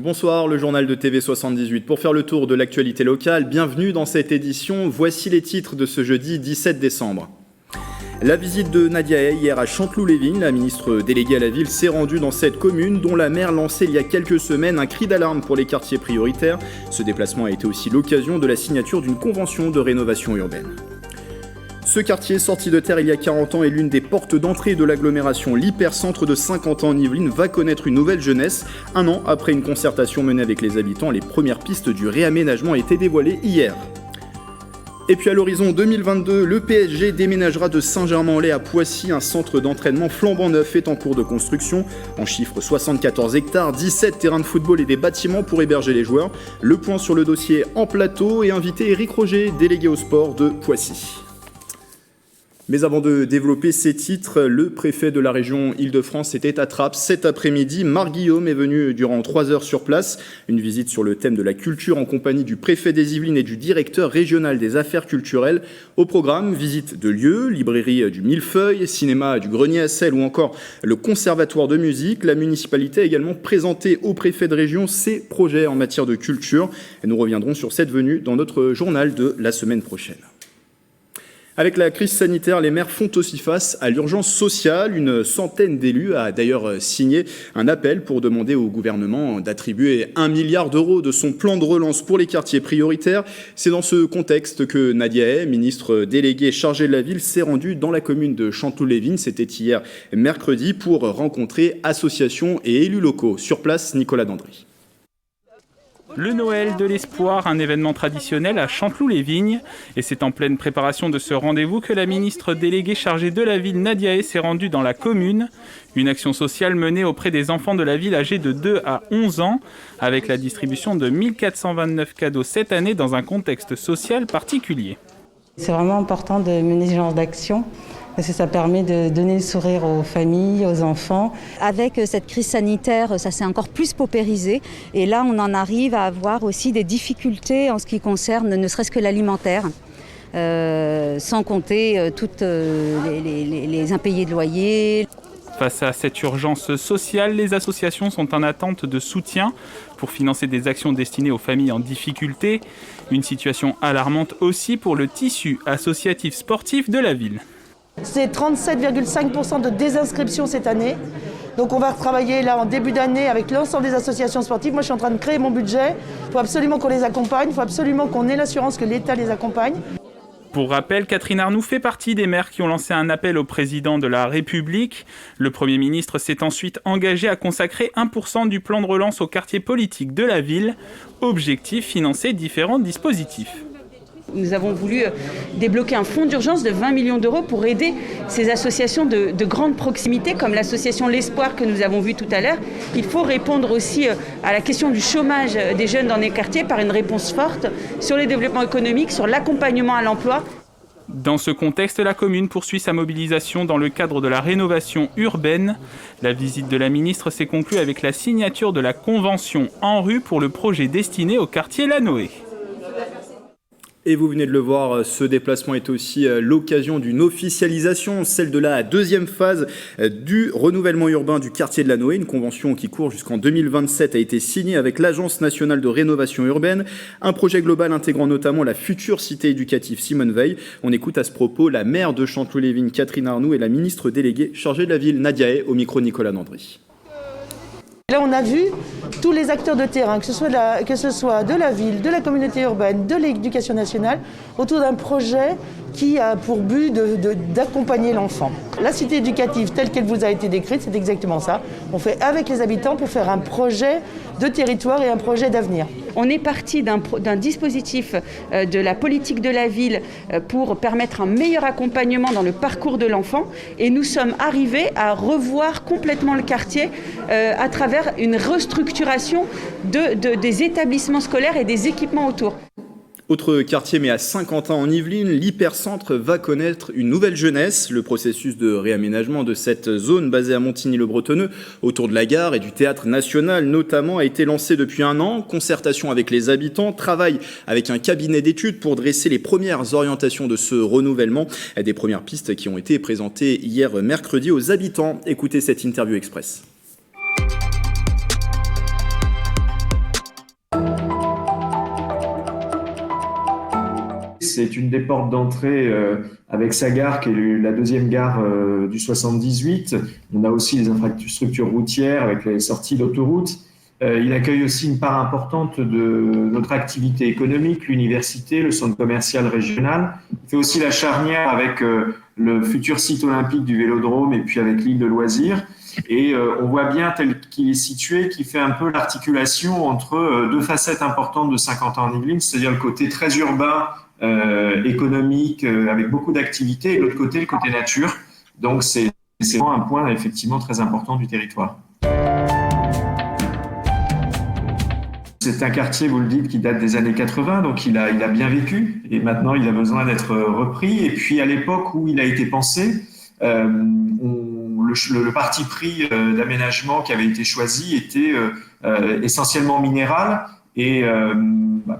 Bonsoir, le journal de TV78. Pour faire le tour de l'actualité locale, bienvenue dans cette édition. Voici les titres de ce jeudi 17 décembre. La visite de Nadia Hay hier à Chanteloup-les-Vignes, la ministre déléguée à la ville s'est rendue dans cette commune dont la maire lançait il y a quelques semaines un cri d'alarme pour les quartiers prioritaires. Ce déplacement a été aussi l'occasion de la signature d'une convention de rénovation urbaine. Ce quartier, sorti de terre il y a 40 ans, est l'une des portes d'entrée de l'agglomération. L'hypercentre de Saint-Quentin-en-Yvelines va connaître une nouvelle jeunesse. Un an après une concertation menée avec les habitants, les premières pistes du réaménagement étaient dévoilées hier. Et puis à l'horizon 2022, le PSG déménagera de Saint-Germain-en-Laye à Poissy. Un centre d'entraînement flambant neuf est en cours de construction. En chiffre, 74 hectares, 17 terrains de football et des bâtiments pour héberger les joueurs. Le point sur le dossier en plateau et invité Éric Roger, délégué au sport de Poissy. Mais avant de développer ces titres, le préfet de la région Île-de-France était à Trappes cet après-midi. Marc Guillaume est venu durant 3 heures sur place. Une visite sur le thème de la culture en compagnie du préfet des Yvelines et du directeur régional des affaires culturelles. Au programme, visite de lieux, librairie du Millefeuille, cinéma du Grenier à Sel ou encore le conservatoire de musique. La municipalité a également présenté au préfet de région ses projets en matière de culture. Et nous reviendrons sur cette venue dans notre journal de la semaine prochaine. Avec la crise sanitaire, les maires font aussi face à l'urgence sociale. Une centaine d'élus a d'ailleurs signé un appel pour demander au gouvernement d'attribuer 1 milliard d'euros de son plan de relance pour les quartiers prioritaires. C'est dans ce contexte que Nadia Hay, ministre déléguée chargée de la ville, s'est rendue dans la commune de Chanteloup-les-Vignes. C'était hier mercredi pour rencontrer associations et élus locaux. Sur place, Nicolas Dandry. Le Noël de l'espoir, un événement traditionnel à Chanteloup-les-Vignes. Et c'est en pleine préparation de ce rendez-vous que la ministre déléguée chargée de la ville, Nadia Hay, s'est rendue dans la commune. Une action sociale menée auprès des enfants de la ville âgés de 2 à 11 ans, avec la distribution de 1429 cadeaux cette année dans un contexte social particulier. C'est vraiment important de mener ce genre d'action, parce que ça permet de donner le sourire aux familles, aux enfants. Avec cette crise sanitaire, ça s'est encore plus paupérisé. Et là, on en arrive à avoir aussi des difficultés en ce qui concerne ne serait-ce que l'alimentaire. Sans compter toutes les impayés de loyer. Face à cette urgence sociale, les associations sont en attente de soutien pour financer des actions destinées aux familles en difficulté. Une situation alarmante aussi pour le tissu associatif sportif de la ville. C'est 37,5% de désinscription cette année. Donc on va retravailler là en début d'année avec l'ensemble des associations sportives. Moi je suis en train de créer mon budget. Il faut absolument qu'on les accompagne, il faut absolument qu'on ait l'assurance que l'État les accompagne. Pour rappel, Catherine Arnoux fait partie des maires qui ont lancé un appel au président de la République. Le Premier ministre s'est ensuite engagé à consacrer 1% du plan de relance aux quartiers politiques de la ville. Objectif, financer différents dispositifs. Nous avons voulu débloquer un fonds d'urgence de 20 millions d'euros pour aider ces associations de grande proximité, comme l'association L'Espoir que nous avons vu tout à l'heure. Il faut répondre aussi à la question du chômage des jeunes dans les quartiers par une réponse forte sur le développement économique, sur l'accompagnement à l'emploi. Dans ce contexte, la commune poursuit sa mobilisation dans le cadre de la rénovation urbaine. La visite de la ministre s'est conclue avec la signature de la convention en rue pour le projet destiné au quartier Lanoé. Et vous venez de le voir, ce déplacement est aussi l'occasion d'une officialisation, celle de la deuxième phase du renouvellement urbain du quartier de Lanoé. Une convention qui court jusqu'en 2027 a été signée avec l'Agence nationale de rénovation urbaine. Un projet global intégrant notamment la future cité éducative Simone Veil. On écoute à ce propos la maire de Chanteloup-les-Vignes, Catherine Arnoux, et la ministre déléguée chargée de la ville, Nadia Hay, au micro Nicolas Dandry. Là, on a vu tous les acteurs de terrain, que ce soit de la ville, de la communauté urbaine, de l'éducation nationale, autour d'un projet qui a pour but d'accompagner l'enfant. La cité éducative telle qu'elle vous a été décrite, c'est exactement ça. On fait avec les habitants pour faire un projet de territoire et un projet d'avenir. On est parti d'un dispositif de la politique de la ville pour permettre un meilleur accompagnement dans le parcours de l'enfant et nous sommes arrivés à revoir complètement le quartier à travers une restructuration des établissements scolaires et des équipements autour. Autre quartier, mais à Saint-Quentin-en-Yvelines, l'hypercentre va connaître une nouvelle jeunesse. Le processus de réaménagement de cette zone basée à Montigny-le-Bretonneux, autour de la gare et du Théâtre National notamment, a été lancé depuis 1 an. Concertation avec les habitants, travail avec un cabinet d'études pour dresser les premières orientations de ce renouvellement. Des premières pistes qui ont été présentées hier mercredi aux habitants. Écoutez cette interview express. c'est une des portes d'entrée avec sa gare qui est la deuxième gare du 78. On a aussi les infrastructures routières avec les sorties d'autoroutes. Il accueille aussi une part importante de notre activité économique, l'université, le centre commercial régional. Il fait aussi la charnière avec le futur site olympique du Vélodrome et puis avec l'île de loisirs. Et on voit bien tel qu'il est situé, qu'il fait un peu l'articulation entre deux facettes importantes de 50 ans en Yvelines, c'est-à-dire le côté très urbain, économique, avec beaucoup d'activités, et l'autre côté, le côté nature. Donc c'est vraiment un point effectivement très important du territoire. C'est un quartier, vous le dites, qui date des années 80, donc il a bien vécu, et maintenant il a besoin d'être repris. Et puis à l'époque où il a été pensé, le parti pris d'aménagement qui avait été choisi était essentiellement minéral et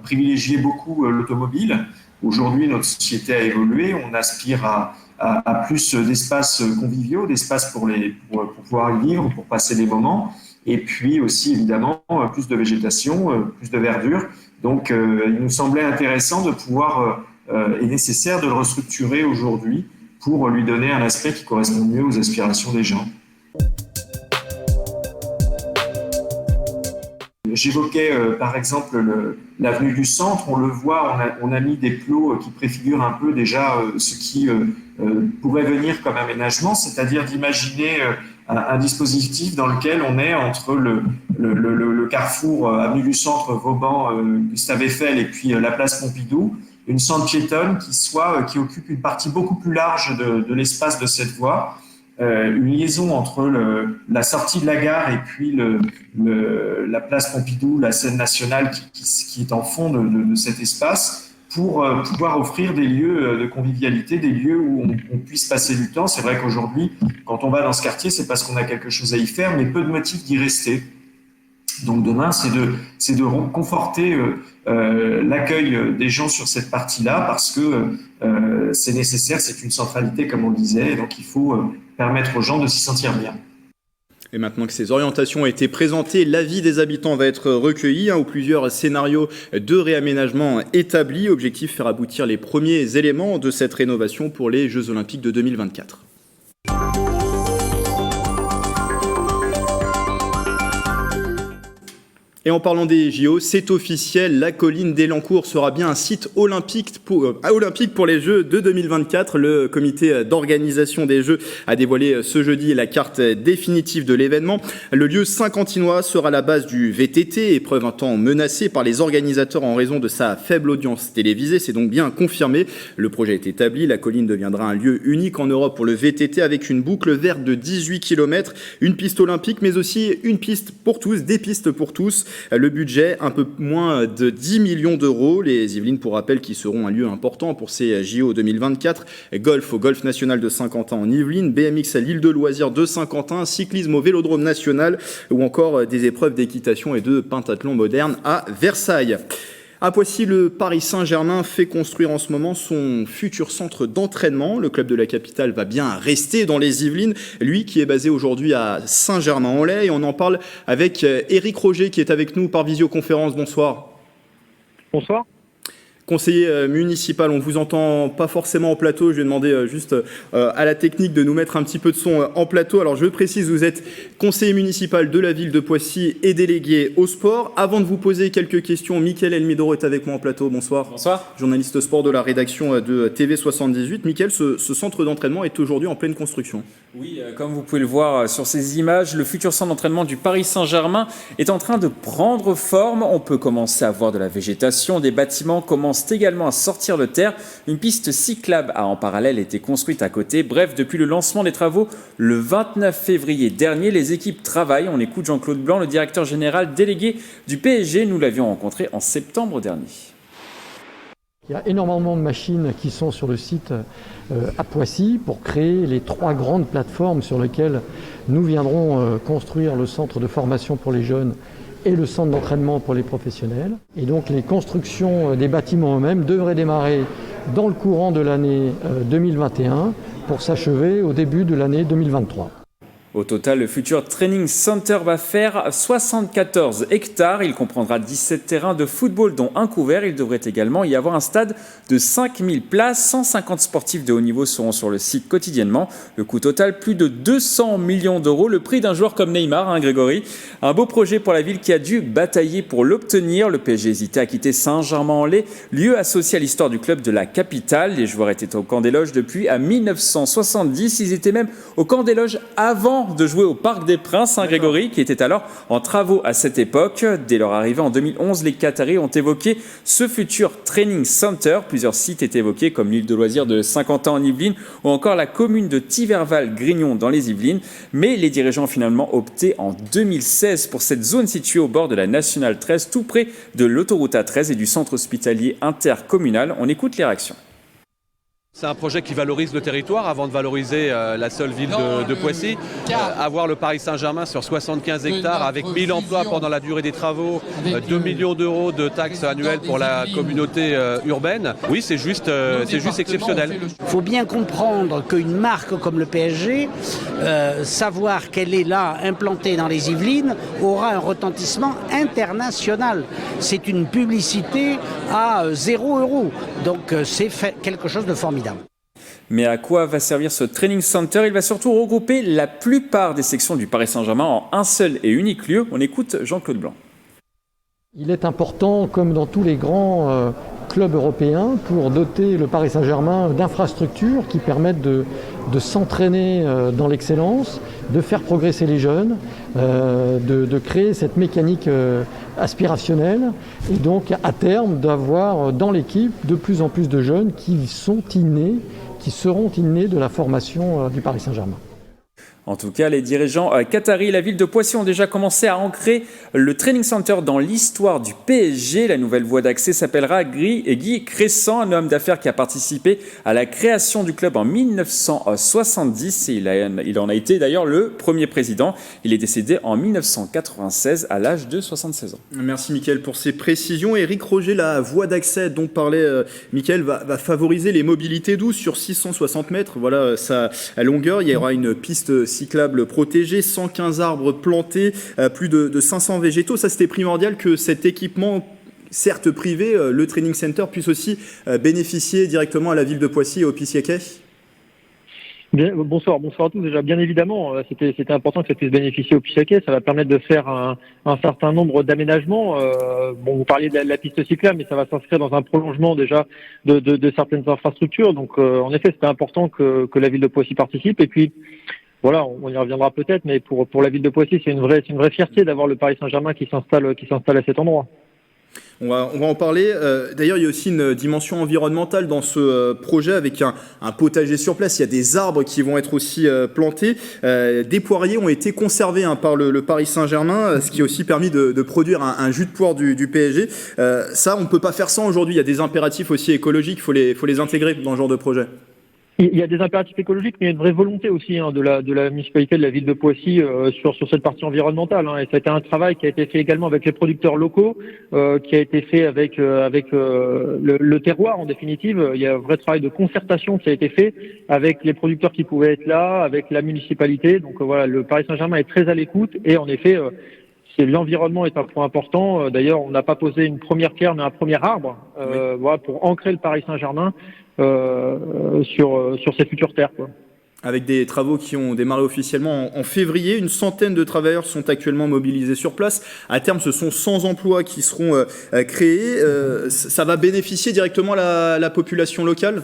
privilégiait beaucoup l'automobile. Aujourd'hui, notre société a évolué, on aspire à plus d'espaces conviviaux, d'espaces pour pouvoir y vivre, pour passer des moments, et puis aussi évidemment plus de végétation, plus de verdure. Donc il nous semblait intéressant de pouvoir, et nécessaire de le restructurer aujourd'hui, pour lui donner un aspect qui correspond mieux aux aspirations des gens. J'évoquais par exemple l'avenue du Centre, on le voit, on a mis des plots qui préfigurent un peu déjà ce qui pourrait venir comme aménagement, c'est-à-dire d'imaginer un dispositif dans lequel on est entre le carrefour avenue du Centre, Vauban, Gustave Eiffel et puis la place Pompidou, une centre piétonne qui occupe une partie beaucoup plus large de l'espace de cette voie, une liaison entre la sortie de la gare et puis la place Pompidou, la scène nationale qui est en fond de cet espace, pour pouvoir offrir des lieux de convivialité, des lieux où on puisse passer du temps. C'est vrai qu'aujourd'hui, quand on va dans ce quartier, c'est parce qu'on a quelque chose à y faire, mais peu de motifs d'y rester. Donc demain, c'est de conforter l'accueil des gens sur cette partie-là, parce que c'est nécessaire, c'est une centralité comme on le disait, et donc il faut permettre aux gens de s'y sentir bien. Et maintenant que ces orientations ont été présentées, l'avis des habitants va être recueilli, où plusieurs scénarios de réaménagement établis. Objectif, faire aboutir les premiers éléments de cette rénovation pour les Jeux Olympiques de 2024. Et en parlant des JO, c'est officiel, la colline d'Elancourt sera bien un site olympique pour les Jeux de 2024. Le comité d'organisation des Jeux a dévoilé ce jeudi la carte définitive de l'événement. Le lieu saint-quentinois sera la base du VTT, épreuve un temps menacée par les organisateurs en raison de sa faible audience télévisée. C'est donc bien confirmé. Le projet est établi, la colline deviendra un lieu unique en Europe pour le VTT avec une boucle verte de 18 km, une piste olympique mais aussi une piste pour tous, des pistes pour tous. Le budget, un peu moins de 10 millions d'euros. Les Yvelines, pour rappel, qui seront un lieu important pour ces JO 2024. Golf au Golf National de Saint-Quentin en Yvelines, BMX à l'île de loisirs de Saint-Quentin, cyclisme au Vélodrome National ou encore des épreuves d'équitation et de pentathlon moderne à Versailles. À Poissy, le Paris Saint-Germain fait construire en ce moment son futur centre d'entraînement. Le club de la capitale va bien rester dans les Yvelines, lui qui est basé aujourd'hui à Saint-Germain-en-Laye. Et on en parle avec Éric Roger qui est avec nous par visioconférence. Bonsoir. Bonsoir. Conseiller municipal, on vous entend pas forcément en plateau. Je vais demander juste à la technique de nous mettre un petit peu de son en plateau. Alors je précise, vous êtes conseiller municipal de la ville de Poissy et délégué au sport. Avant de vous poser quelques questions, Mickaël Elmidoro est avec moi en plateau. Bonsoir. Bonsoir. Journaliste sport de la rédaction de TV78. Mickaël, ce centre d'entraînement est aujourd'hui en pleine construction. Oui, comme vous pouvez le voir sur ces images, le futur centre d'entraînement du Paris Saint-Germain est en train de prendre forme. On peut commencer à voir de la végétation, des bâtiments commencent également à sortir de terre. Une piste cyclable a en parallèle été construite à côté. Bref, depuis le lancement des travaux le 29 février dernier, les équipes travaillent. On écoute Jean-Claude Blanc, le directeur général délégué du PSG. Nous l'avions rencontré en septembre dernier. Il y a énormément de machines qui sont sur le site à Poissy pour créer les 3 grandes plateformes sur lesquelles nous viendrons construire le centre de formation pour les jeunes et le centre d'entraînement pour les professionnels. Et donc les constructions des bâtiments eux-mêmes devraient démarrer dans le courant de l'année 2021 pour s'achever au début de l'année 2023. Au total, le futur Training Center va faire 74 hectares. Il comprendra 17 terrains de football, dont un couvert. Il devrait également y avoir un stade de 5000 places. 150 sportifs de haut niveau seront sur le site quotidiennement. Le coût total, plus de 200 millions d'euros. Le prix d'un joueur comme Neymar, Grégory. Un beau projet pour la ville qui a dû batailler pour l'obtenir. Le PSG hésitait à quitter Saint-Germain-en-Laye, lieu associé à l'histoire du club de la capitale. Les joueurs étaient au camp des loges depuis 1970. Ils étaient même au camp des loges avant de jouer au Parc des Princes, Grégory, qui était alors en travaux à cette époque. Dès leur arrivée en 2011, les Qataris ont évoqué ce futur training center. Plusieurs sites étaient évoqués comme l'île de loisirs de Saint-Quentin en Yvelines ou encore la commune de Thiverval-Grignon dans les Yvelines. Mais les dirigeants ont finalement opté en 2016 pour cette zone située au bord de la Nationale 13, tout près de l'autoroute A13 et du centre hospitalier intercommunal. On écoute les réactions. C'est un projet qui valorise le territoire avant de valoriser la seule ville de Poissy. Avoir le Paris Saint-Germain sur 75 hectares avec 1000 emplois pendant la durée des travaux, 2 millions d'euros de taxes annuelles pour la communauté urbaine, oui, c'est juste exceptionnel. Il faut bien comprendre qu'une marque comme le PSG, savoir qu'elle est là, implantée dans les Yvelines, aura un retentissement international. C'est une publicité à 0 €. Donc c'est quelque chose de formidable. Mais à quoi va servir ce training center? Il va surtout regrouper la plupart des sections du Paris Saint-Germain en un seul et unique lieu. On écoute Jean-Claude Blanc. Il est important, comme dans tous les grands clubs européens, pour doter le Paris Saint-Germain d'infrastructures qui permettent de s'entraîner dans l'excellence, de faire progresser les jeunes, de créer cette mécanique aspirationnelle et donc à terme d'avoir dans l'équipe de plus en plus de jeunes qui seront innés de la formation du Paris Saint-Germain. En tout cas, les dirigeants qataris et la ville de Poissy ont déjà commencé à ancrer le training center dans l'histoire du PSG. La nouvelle voie d'accès s'appellera Guy Crescent, un homme d'affaires qui a participé à la création du club en 1970. Et il en a été d'ailleurs le premier président. Il est décédé en 1996 à l'âge de 76 ans. Merci Mickaël pour ces précisions. Éric Roger, la voie d'accès dont parlait Mickaël va favoriser les mobilités douces sur 660 mètres. Voilà sa longueur. Il y aura une piste cyclable protégée, 115 arbres plantés, plus de 500 végétaux. Ça, c'était primordial que cet équipement, certes privé, le training center, puisse aussi bénéficier directement à la ville de Poissy et au Pissiaquet. Bien, bonsoir à tous. Déjà, bien évidemment, c'était important que ça puisse bénéficier au Pissiaquet. Ça va permettre de faire un certain nombre d'aménagements. Vous parliez de la piste cyclable, mais ça va s'inscrire dans un prolongement déjà de certaines infrastructures. Donc, en effet, c'était important que la ville de Poissy participe. Et puis, voilà, on y reviendra peut-être, mais pour la ville de Poissy, c'est une vraie fierté d'avoir le Paris Saint-Germain qui s'installe à cet endroit. On va en parler. D'ailleurs, il y a aussi une dimension environnementale dans ce projet avec un potager sur place. Il y a des arbres qui vont être aussi plantés. Des poiriers ont été conservés par le Paris Saint-Germain, ce qui a aussi permis de produire un jus de poire du PSG. Ça, on ne peut pas faire sans aujourd'hui. Il y a des impératifs aussi écologiques. Il faut les intégrer dans ce genre de projet. Il y a des impératifs écologiques, mais il y a une vraie volonté aussi de la municipalité de la ville de Poissy sur cette partie environnementale. Et ça a été un travail qui a été fait également avec les producteurs locaux, qui a été fait avec le terroir en définitive. Il y a un vrai travail de concertation qui a été fait avec les producteurs qui pouvaient être là, avec la municipalité. Donc voilà, le Paris Saint-Germain est très à l'écoute et en effet, l'environnement est un point important. D'ailleurs, on n'a pas posé une première pierre, mais un premier arbre, voilà, pour ancrer le Paris Saint-Germain sur ses futures terres, quoi. Avec des travaux qui ont démarré officiellement en février, une centaine de travailleurs sont actuellement mobilisés sur place. À terme, ce sont 100 emplois qui seront créés. Ça va bénéficier directement la population locale ?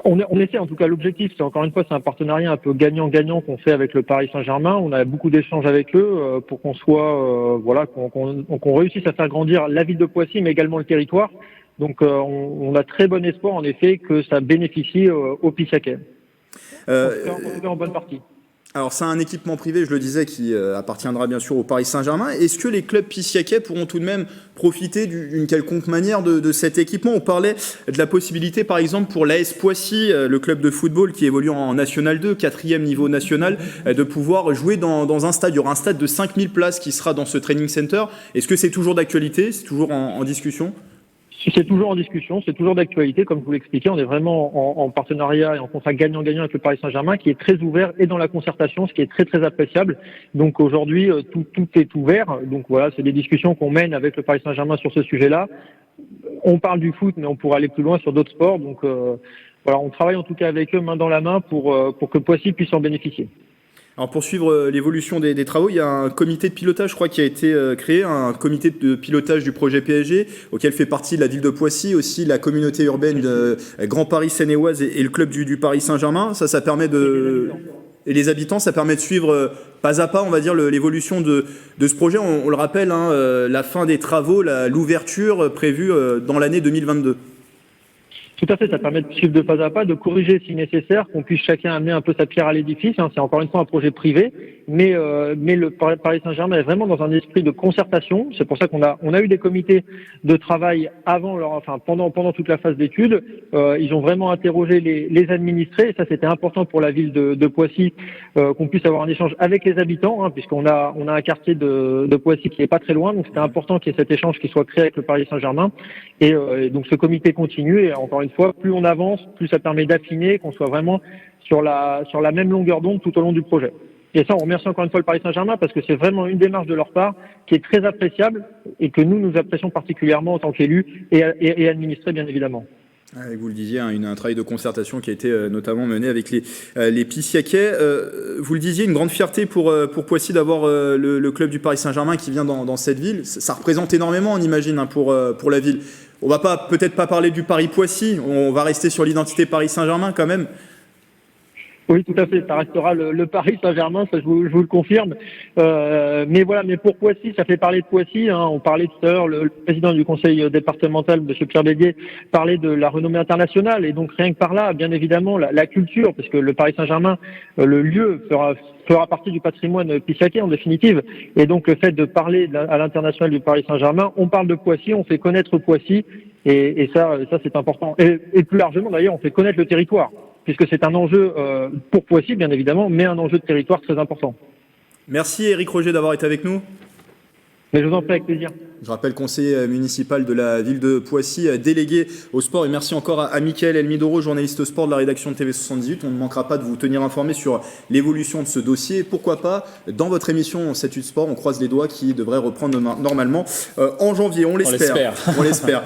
On essaie, en tout cas, l'objectif, c'est encore une fois, c'est un partenariat un peu gagnant-gagnant qu'on fait avec le Paris Saint-Germain. On a beaucoup d'échanges avec eux pour qu'on soit, qu'on réussisse à faire grandir la ville de Poissy, mais également le territoire. Donc, on a très bon espoir, en effet, que ça bénéficie au Pissiaquet. En bonne partie. Alors, c'est un équipement privé, je le disais, qui appartiendra bien sûr au Paris Saint-Germain. Est-ce que les clubs pissiaquais pourront tout de même profiter d'une quelconque manière de cet équipement? On parlait de la possibilité, par exemple, pour l'AS Poissy, le club de football qui évolue en National 2, 4e niveau national, de pouvoir jouer dans un stade. Il y aura un stade de 5000 places qui sera dans ce training center. Est-ce que c'est toujours d'actualité? C'est toujours en discussion? C'est toujours en discussion, c'est toujours d'actualité, comme je vous l'expliquais. On est vraiment en partenariat et en contrat gagnant-gagnant avec le Paris Saint-Germain, qui est très ouvert et dans la concertation, ce qui est très très appréciable. Donc aujourd'hui, tout est ouvert. Donc voilà, c'est des discussions qu'on mène avec le Paris Saint-Germain sur ce sujet-là. On parle du foot, mais on pourrait aller plus loin sur d'autres sports. Donc voilà, on travaille en tout cas avec eux main dans la main pour que Poissy puisse en bénéficier. Alors pour suivre l'évolution des travaux, il y a un comité de pilotage, je crois, qui a été créé, un comité de pilotage du projet PSG, auquel fait partie la ville de Poissy, aussi la communauté urbaine Grand Paris Seine-et-Oise et le club du Paris Saint-Germain. Ça permet et les habitants, ça permet de suivre pas à pas, on va dire, l'évolution de ce projet. On le rappelle, la fin des travaux, l'ouverture prévue dans l'année 2022. Tout à fait, ça permet de suivre de pas à pas, de corriger si nécessaire, qu'on puisse chacun amener un peu sa pierre à l'édifice. C'est encore une fois un projet privé, mais le Paris Saint-Germain est vraiment dans un esprit de concertation. C'est pour ça qu'on a eu des comités de travail pendant toute la phase d'études. Ils ont vraiment interrogé les administrés, et ça c'était important pour la ville de Poissy, qu'on puisse avoir un échange avec les habitants, puisqu'on a un quartier de Poissy qui est pas très loin, donc c'était important qu'il y ait cet échange qui soit créé avec le Paris Saint-Germain. Et donc ce comité continue, et encore une fois, plus on avance, plus ça permet d'affiner, qu'on soit vraiment sur la même longueur d'onde tout au long du projet. Et ça, on remercie encore une fois le Paris Saint-Germain parce que c'est vraiment une démarche de leur part qui est très appréciable et que nous apprécions particulièrement en tant qu'élus et administrés, bien évidemment. Vous le disiez, un travail de concertation qui a été notamment mené avec les Pissiaquais. Vous le disiez, une grande fierté pour Poissy d'avoir le club du Paris Saint-Germain qui vient dans cette ville. Ça représente énormément, on imagine, pour la ville. On va peut-être pas parler du Paris-Poissy, on va rester sur l'identité Paris Saint-Germain quand même. Oui, tout à fait, ça restera le Paris Saint-Germain, ça je vous le confirme. Mais pour Poissy, ça fait parler de Poissy. On parlait tout à l'heure, le président du conseil départemental, M. Pierre Bédier, parlait de la renommée internationale. Et donc rien que par là, bien évidemment, la culture, parce que le Paris Saint-Germain, le lieu fera partie du patrimoine pissiaquais en définitive. Et donc le fait de parler à l'international du Paris Saint-Germain, on parle de Poissy, on fait connaître Poissy. Et ça c'est important. Et plus largement d'ailleurs, on fait connaître le territoire, puisque c'est un enjeu pour Poissy, bien évidemment, mais un enjeu de territoire très important. Merci Éric Roger d'avoir été avec nous. Mais je vous en prie, avec plaisir. Je rappelle conseiller municipal de la ville de Poissy, délégué au sport. Et merci encore à Mickaël Elmidoro, journaliste sport de la rédaction de TV78. On ne manquera pas de vous tenir informé sur l'évolution de ce dossier. Pourquoi pas, dans votre émission 7-8 Sport, on croise les doigts, qui devrait reprendre normalement en janvier. On l'espère. On l'espère.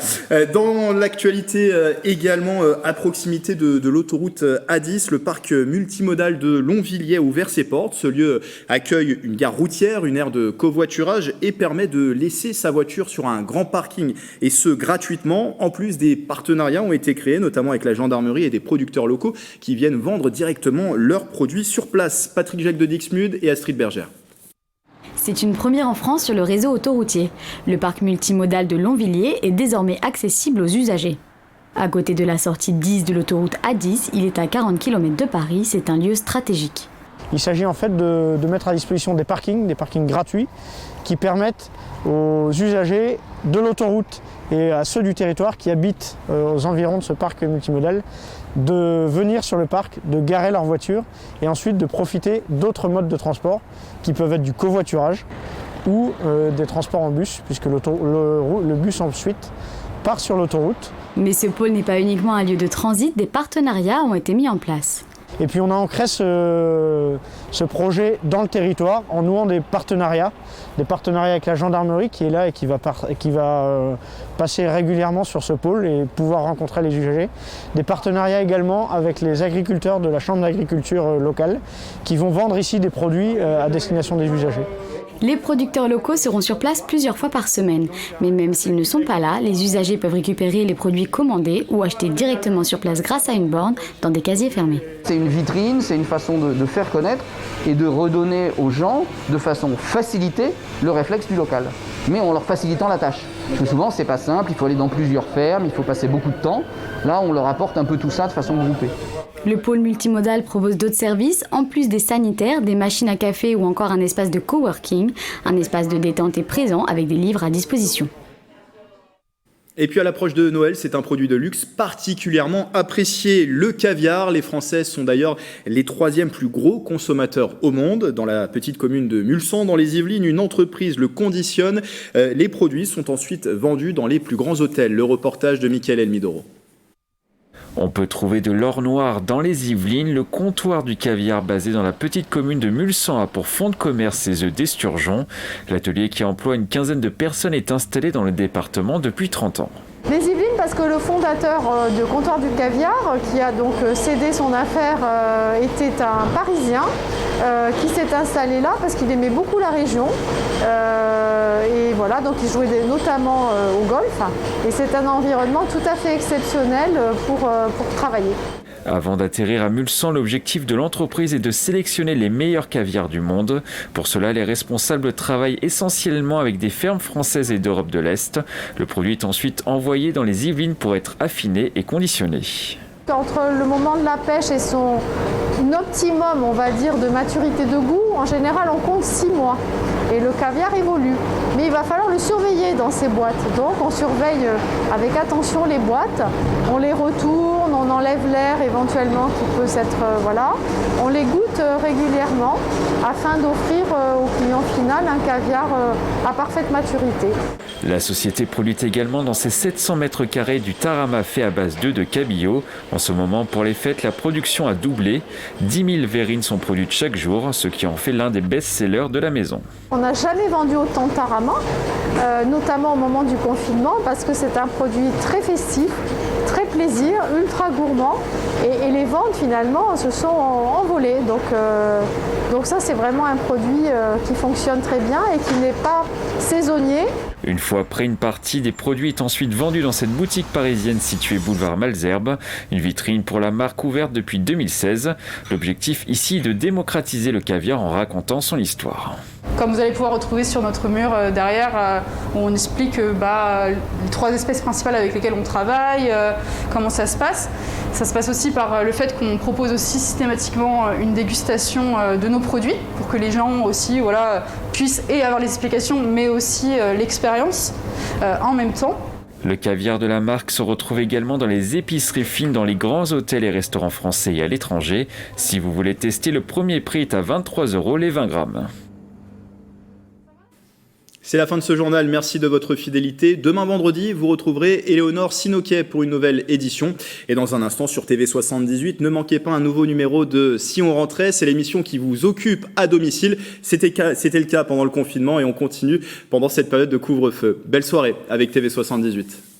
Dans l'actualité également, à proximité de l'autoroute A10, le parc multimodal de Longvilliers a ouvert ses portes. Ce lieu accueille une gare routière, une aire de covoiturage et permet de laisser sa voiture sur un grand parking, et ce gratuitement. En plus, des partenariats ont été créés, notamment avec la gendarmerie et des producteurs locaux qui viennent vendre directement leurs produits sur place. Patrick Jacques de Dixmude et Astrid Bergère. C'est une première en France sur le réseau autoroutier. Le parc multimodal de Longvilliers est désormais accessible aux usagers. À côté de la sortie 10 de l'autoroute A10, il est à 40 km de Paris, c'est un lieu stratégique. Il s'agit en fait de mettre à disposition des parkings gratuits qui permettent aux usagers de l'autoroute et à ceux du territoire qui habitent aux environs de ce parc multimodal de venir sur le parc, de garer leur voiture et ensuite de profiter d'autres modes de transport qui peuvent être du covoiturage ou des transports en bus, puisque le bus ensuite part sur l'autoroute. Mais ce pôle n'est pas uniquement un lieu de transit, des partenariats ont été mis en place. Et puis on a ancré ce projet dans le territoire en nouant des partenariats avec la gendarmerie qui est là et qui va passer régulièrement sur ce pôle et pouvoir rencontrer les usagers. Des partenariats également avec les agriculteurs de la chambre d'agriculture locale qui vont vendre ici des produits à destination des usagers. Les producteurs locaux seront sur place plusieurs fois par semaine. Mais même s'ils ne sont pas là, les usagers peuvent récupérer les produits commandés ou acheter directement sur place grâce à une borne dans des casiers fermés. C'est une vitrine, c'est une façon de faire connaître et de redonner aux gens, de façon facilitée, le réflexe du local. Mais en leur facilitant la tâche. Parce que souvent, c'est pas simple, il faut aller dans plusieurs fermes, il faut passer beaucoup de temps. Là, on leur apporte un peu tout ça de façon groupée. Le pôle multimodal propose d'autres services, en plus des sanitaires, des machines à café ou encore un espace de coworking. Un espace de détente est présent avec des livres à disposition. Et puis à l'approche de Noël, c'est un produit de luxe particulièrement apprécié, le caviar. Les Français sont d'ailleurs les 3e plus gros consommateurs au monde. Dans la petite commune de Mulsanne, dans les Yvelines, une entreprise le conditionne. Les produits sont ensuite vendus dans les plus grands hôtels. Le reportage de Mickaël Elmidoro. On peut trouver de l'or noir dans les Yvelines. Le comptoir du caviar basé dans la petite commune de Mulsanne a pour fonds de commerce ses œufs d'esturgeon. L'atelier qui emploie une quinzaine de personnes est installé dans le département depuis 30 ans. Les Yvelines parce que le fondateur du comptoir du caviar, qui a donc cédé son affaire, était un Parisien qui s'est installé là parce qu'il aimait beaucoup la région. Et voilà, donc il jouait notamment au golf. Et c'est un environnement tout à fait exceptionnel pour travailler. Avant d'atterrir à Mulsanne, l'objectif de l'entreprise est de sélectionner les meilleurs caviars du monde. Pour cela, les responsables travaillent essentiellement avec des fermes françaises et d'Europe de l'Est. Le produit est ensuite envoyé dans les Yvelines pour être affiné et conditionné. Entre le moment de la pêche et son optimum, on va dire, de maturité de goût, en général, on compte 6 mois. Et le caviar évolue. Mais il va falloir le surveiller dans ces boîtes. Donc on surveille avec attention les boîtes, on les retourne, on enlève l'air éventuellement qui peut s'être... voilà. On les goûte régulièrement afin d'offrir au client final un caviar à parfaite maturité. La société produit également dans ses 700 mètres carrés du tarama fait à base d'œufs de cabillaud. En ce moment, pour les fêtes, la production a doublé. 10 000 verrines sont produites chaque jour, ce qui en fait l'un des best-sellers de la maison. On n'a jamais vendu autant de tarama, notamment au moment du confinement, parce que c'est un produit très festif, très plaisir, ultra gourmand. Et les ventes, finalement, se sont envolées. Donc ça, c'est vraiment un produit qui fonctionne très bien et qui n'est pas saisonnier. Une fois prêt, une partie des produits est ensuite vendue dans cette boutique parisienne située boulevard Malesherbes, une vitrine pour la marque ouverte depuis 2016. L'objectif ici est de démocratiser le caviar en racontant son histoire. Comme vous allez pouvoir retrouver sur notre mur derrière, on explique les 3 espèces principales avec lesquelles on travaille, comment ça se passe. Ça se passe aussi par le fait qu'on propose aussi systématiquement une dégustation de nos produits pour que les gens aussi puissent avoir les explications mais aussi l'expérience en même temps. Le caviar de la marque se retrouve également dans les épiceries fines, dans les grands hôtels et restaurants français et à l'étranger. Si vous voulez tester, le premier prix est à 23 € les 20 grammes. C'est la fin de ce journal, merci de votre fidélité. Demain vendredi, vous retrouverez Éléonore Sinoquet pour une nouvelle édition. Et dans un instant sur TV78, ne manquez pas un nouveau numéro de Si on rentrait, c'est l'émission qui vous occupe à domicile. C'était le cas pendant le confinement et on continue pendant cette période de couvre-feu. Belle soirée avec TV78.